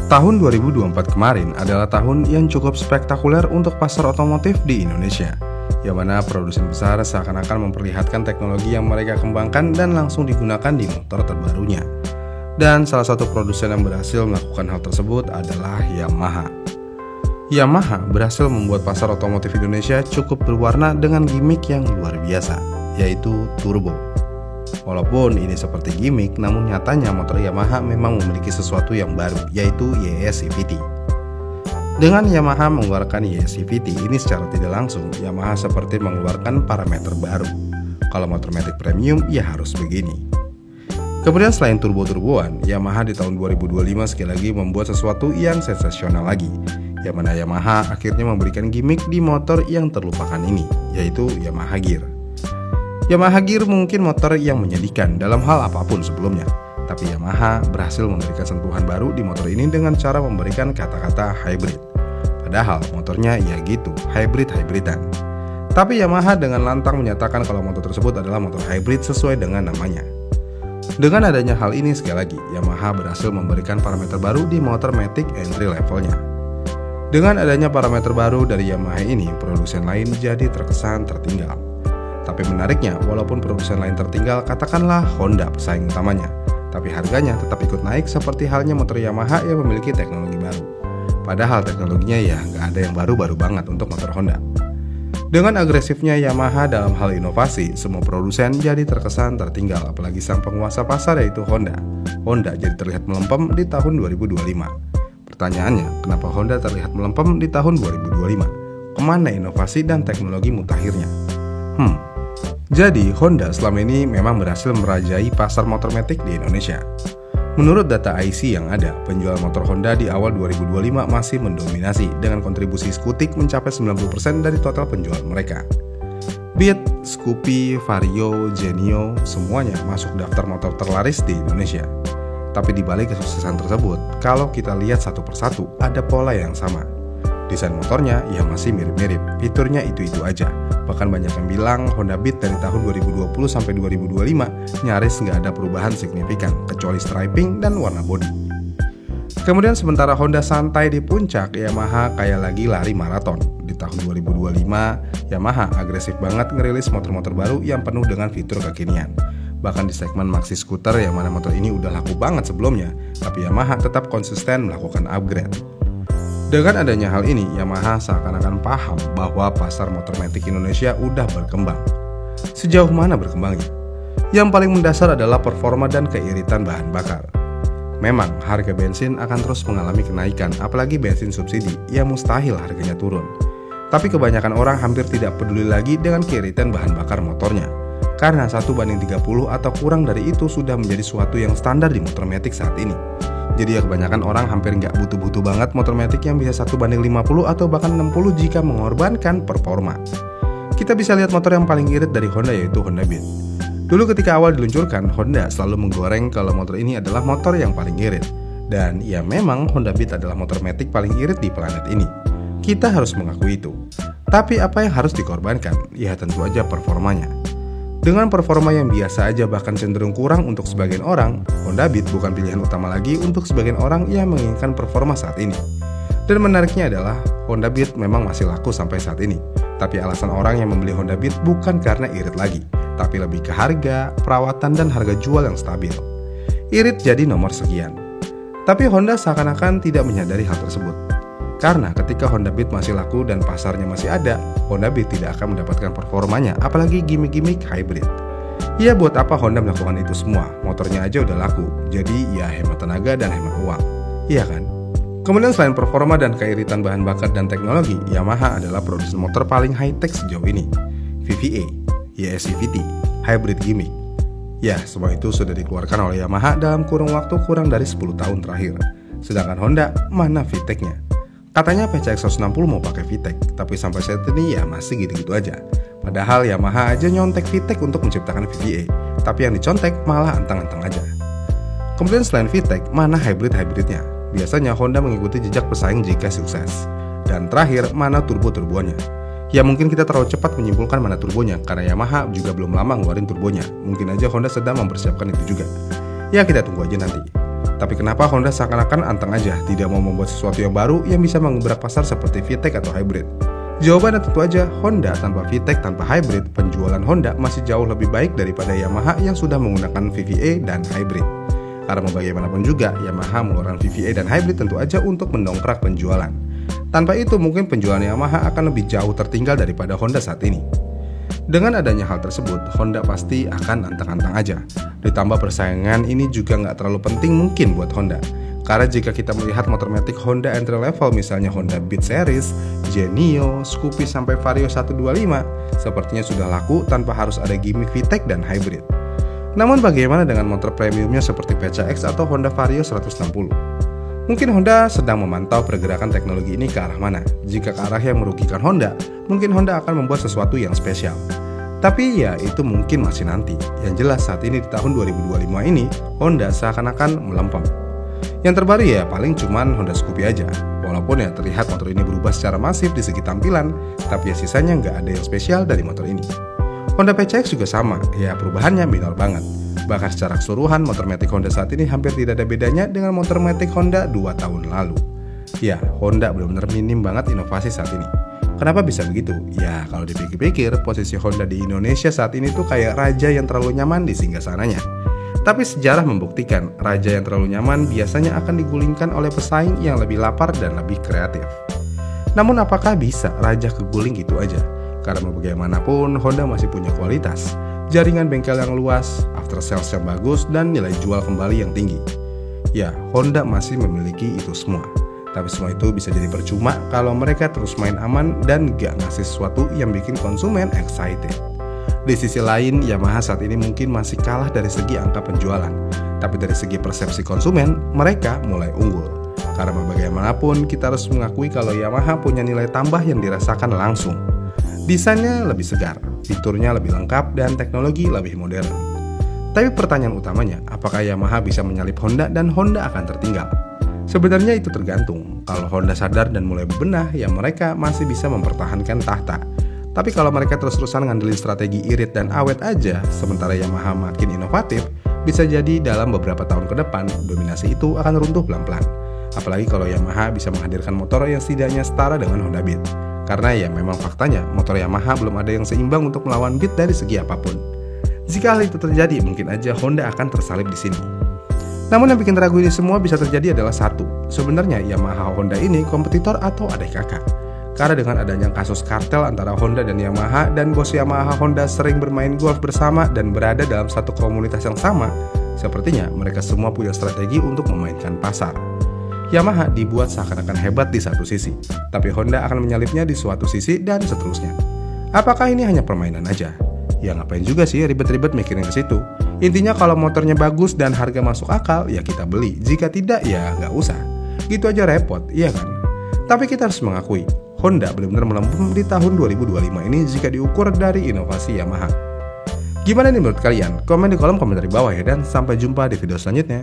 Tahun 2024 kemarin adalah tahun yang cukup spektakuler untuk pasar otomotif di Indonesia, yang mana produsen besar seakan-akan memperlihatkan teknologi yang mereka kembangkan dan langsung digunakan di motor terbarunya. Dan salah satu produsen yang berhasil melakukan hal tersebut adalah Yamaha. Yamaha berhasil membuat pasar otomotif Indonesia cukup berwarna dengan gimmick yang luar biasa, yaitu turbo. Walaupun ini seperti gimmick, namun nyatanya motor Yamaha memang memiliki sesuatu yang baru, yaitu YS CVT. Dengan Yamaha mengeluarkan YS CVT ini secara tidak langsung, Yamaha seperti mengeluarkan parameter baru. Kalau motor matic premium, ya harus begini. Kemudian selain turbo-turboan, Yamaha di tahun 2025 sekali lagi membuat sesuatu yang sensasional lagi, yang mana Yamaha akhirnya memberikan gimmick di motor yang terlupakan ini, yaitu Yamaha Gear. Yamaha Gear mungkin motor yang menyedihkan dalam hal apapun sebelumnya, tapi Yamaha berhasil memberikan sentuhan baru di motor ini dengan cara memberikan kata-kata hybrid. Padahal motornya ya gitu, hybrid-hybridan. Tapi Yamaha dengan lantang menyatakan kalau motor tersebut adalah motor hybrid sesuai dengan namanya. Dengan adanya hal ini sekali lagi, Yamaha berhasil memberikan parameter baru di motor matic entry levelnya. Dengan adanya parameter baru dari Yamaha ini, produsen lain jadi terkesan tertinggal. Tapi menariknya, walaupun produsen lain tertinggal, katakanlah Honda pesaing utamanya, tapi harganya tetap ikut naik seperti halnya motor Yamaha yang memiliki teknologi baru. Padahal teknologinya ya nggak ada yang baru-baru banget untuk motor Honda. Dengan agresifnya Yamaha dalam hal inovasi, semua produsen jadi terkesan tertinggal, apalagi sang penguasa pasar yaitu Honda. Honda jadi terlihat melempem di tahun 2025. Pertanyaannya, kenapa Honda terlihat melempem di tahun 2025? Kemana inovasi dan teknologi mutakhirnya? Jadi Honda selama ini memang berhasil merajai pasar motor matic di Indonesia. Menurut data IC yang ada, penjualan motor Honda di awal 2025 masih mendominasi dengan kontribusi skutik mencapai 90% dari total penjualan mereka. Beat, Scoopy, Vario, Genio, semuanya masuk daftar motor terlaris di Indonesia. Tapi di balik kesuksesan tersebut, kalau kita lihat satu persatu, ada pola yang sama. Desain motornya ya masih mirip-mirip, fiturnya itu-itu aja. Bahkan banyak yang bilang Honda Beat dari tahun 2020 sampai 2025 nyaris nggak ada perubahan signifikan, kecuali striping dan warna bodi. Kemudian sementara Honda santai di puncak, Yamaha kayak lagi lari maraton. Di tahun 2025, Yamaha agresif banget ngerilis motor-motor baru yang penuh dengan fitur kekinian. Bahkan di segmen maxi scooter yang mana motor ini udah laku banget sebelumnya, tapi Yamaha tetap konsisten melakukan upgrade. Dengan adanya hal ini, Yamaha seakan-akan paham bahwa pasar motor matic Indonesia udah berkembang. Sejauh mana berkembangnya? Yang paling mendasar adalah performa dan keiritan bahan bakar. Memang harga bensin akan terus mengalami kenaikan, apalagi bensin subsidi, yang mustahil harganya turun. Tapi kebanyakan orang hampir tidak peduli lagi dengan keiritan bahan bakar motornya, karena 1:30 atau kurang dari itu sudah menjadi suatu yang standar di motor matic saat ini. Jadi ya kebanyakan orang hampir nggak butuh-butuh banget motor matic yang bisa 1:50 atau bahkan 60 jika mengorbankan performa. Kita bisa lihat motor yang paling irit dari Honda yaitu Honda Beat. Dulu ketika awal diluncurkan, Honda selalu menggoreng kalau motor ini adalah motor yang paling irit. Dan ya memang Honda Beat adalah motor matic paling irit di planet ini. Kita harus mengakui itu. Tapi apa yang harus dikorbankan? Ya tentu aja performanya. Dengan performa yang biasa aja bahkan cenderung kurang untuk sebagian orang, Honda Beat bukan pilihan utama lagi untuk sebagian orang yang menginginkan performa saat ini. Dan menariknya adalah, Honda Beat memang masih laku sampai saat ini. Tapi alasan orang yang membeli Honda Beat bukan karena irit lagi, tapi lebih ke harga, perawatan, dan harga jual yang stabil. Irit jadi nomor sekian. Tapi Honda seakan-akan tidak menyadari hal tersebut. Karena ketika Honda Beat masih laku dan pasarnya masih ada, Honda Beat tidak akan mendapatkan performanya, apalagi gimmick-gimmick hybrid. Ya buat apa Honda melakukan itu semua? Motornya aja udah laku, jadi ya hemat tenaga dan hemat uang. Iya kan? Kemudian selain performa dan keiritan bahan bakar dan teknologi, Yamaha adalah produsen motor paling high-tech sejauh ini. VVA, YS CVT, hybrid gimmick. Ya, semua itu sudah dikeluarkan oleh Yamaha dalam kurun waktu kurang dari 10 tahun terakhir. Sedangkan Honda, mana VTEC-nya? Katanya PCX 160 mau pakai VTEC, tapi sampai saat ini ya masih gitu-gitu aja. Padahal Yamaha aja nyontek VTEC untuk menciptakan VVA, tapi yang dicontek malah antang-antang aja. Kemudian selain VTEC, mana hybrid-hybridnya? Biasanya Honda mengikuti jejak pesaing jika sukses. Dan terakhir, mana turbo-turbonya? Ya mungkin kita terlalu cepat menyimpulkan mana turbonya, karena Yamaha juga belum lama ngeluarin turbonya. Mungkin aja Honda sedang mempersiapkan itu juga. Ya kita tunggu aja nanti. Tapi kenapa Honda seakan-akan anteng aja, tidak mau membuat sesuatu yang baru yang bisa menggebrak pasar seperti VTEC atau hybrid? Jawabannya tentu aja Honda. Tanpa VTEC, tanpa hybrid, penjualan Honda masih jauh lebih baik daripada Yamaha yang sudah menggunakan VVA dan hybrid. Karena mau bagaimanapun juga, Yamaha mengeluarkan VVA dan hybrid tentu aja untuk mendongkrak penjualan. Tanpa itu mungkin penjualan Yamaha akan lebih jauh tertinggal daripada Honda saat ini. Dengan adanya hal tersebut, Honda pasti akan anteng-anteng aja. Ditambah persaingan ini juga nggak terlalu penting mungkin buat Honda. Karena jika kita melihat motor matic Honda entry level, misalnya Honda Beat Series, Genio, Scoopy sampai Vario 125, sepertinya sudah laku tanpa harus ada gimmick VTEC dan hybrid. Namun bagaimana dengan motor premiumnya seperti PCX atau Honda Vario 160? Mungkin Honda sedang memantau pergerakan teknologi ini ke arah mana. Jika ke arah yang merugikan Honda, mungkin Honda akan membuat sesuatu yang spesial. Tapi ya itu mungkin masih nanti. Yang jelas saat ini di tahun 2025 ini, Honda seakan-akan melempem. Yang terbaru ya paling cuman Honda Scoopy aja. Walaupun ya terlihat motor ini berubah secara masif di segi tampilan, tapi ya sisanya nggak ada yang spesial dari motor ini. Honda PCX juga sama, ya perubahannya minor banget. Bahkan secara keseluruhan motor matic Honda saat ini hampir tidak ada bedanya dengan motor matic Honda 2 tahun lalu. Ya, Honda benar-benar minim banget inovasi saat ini. Kenapa bisa begitu? Ya, kalau dipikir-pikir, posisi Honda di Indonesia saat ini tuh kayak raja yang terlalu nyaman di singgasananya. Tapi sejarah membuktikan, raja yang terlalu nyaman biasanya akan digulingkan oleh pesaing yang lebih lapar dan lebih kreatif. Namun apakah bisa raja keguling gitu aja? Karena bagaimanapun, Honda masih punya kualitas, jaringan bengkel yang luas, after sales yang bagus, dan nilai jual kembali yang tinggi. Ya, Honda masih memiliki itu semua. Tapi semua itu bisa jadi percuma kalau mereka terus main aman dan gak ngasih sesuatu yang bikin konsumen excited. Di sisi lain, Yamaha saat ini mungkin masih kalah dari segi angka penjualan. Tapi dari segi persepsi konsumen, mereka mulai unggul. Karena bagaimanapun, kita harus mengakui kalau Yamaha punya nilai tambah yang dirasakan langsung. Desainnya lebih segar, fiturnya lebih lengkap, dan teknologi lebih modern. Tapi pertanyaan utamanya, apakah Yamaha bisa menyalip Honda dan Honda akan tertinggal? Sebenarnya itu tergantung. Kalau Honda sadar dan mulai berbenah, ya mereka masih bisa mempertahankan tahta. Tapi kalau mereka terus-terusan ngandelin strategi irit dan awet aja, sementara Yamaha makin inovatif, bisa jadi dalam beberapa tahun ke depan, dominasi itu akan runtuh pelan-pelan. Apalagi kalau Yamaha bisa menghadirkan motor yang setidaknya setara dengan Honda Beat. Karena ya memang faktanya, motor Yamaha belum ada yang seimbang untuk melawan Beat dari segi apapun. Jika hal itu terjadi, mungkin aja Honda akan tersalib di sini. Namun yang bikin ragu ini semua bisa terjadi adalah satu. Sebenarnya Yamaha Honda ini kompetitor atau adik kakak. Karena dengan adanya kasus kartel antara Honda dan Yamaha, dan bos Yamaha Honda sering bermain golf bersama dan berada dalam satu komunitas yang sama, sepertinya mereka semua punya strategi untuk memainkan pasar. Yamaha dibuat seakan-akan hebat di satu sisi, tapi Honda akan menyalipnya di suatu sisi dan seterusnya. Apakah ini hanya permainan aja? Ya ngapain juga sih ribet-ribet mikirin ke situ. Intinya kalau motornya bagus dan harga masuk akal, ya kita beli. Jika tidak, ya nggak usah. Gitu aja repot, iya kan? Tapi kita harus mengakui, Honda benar-benar melempem di tahun 2025 ini jika diukur dari inovasi Yamaha. Gimana nih menurut kalian? Komen di kolom komentar di bawah ya, dan sampai jumpa di video selanjutnya.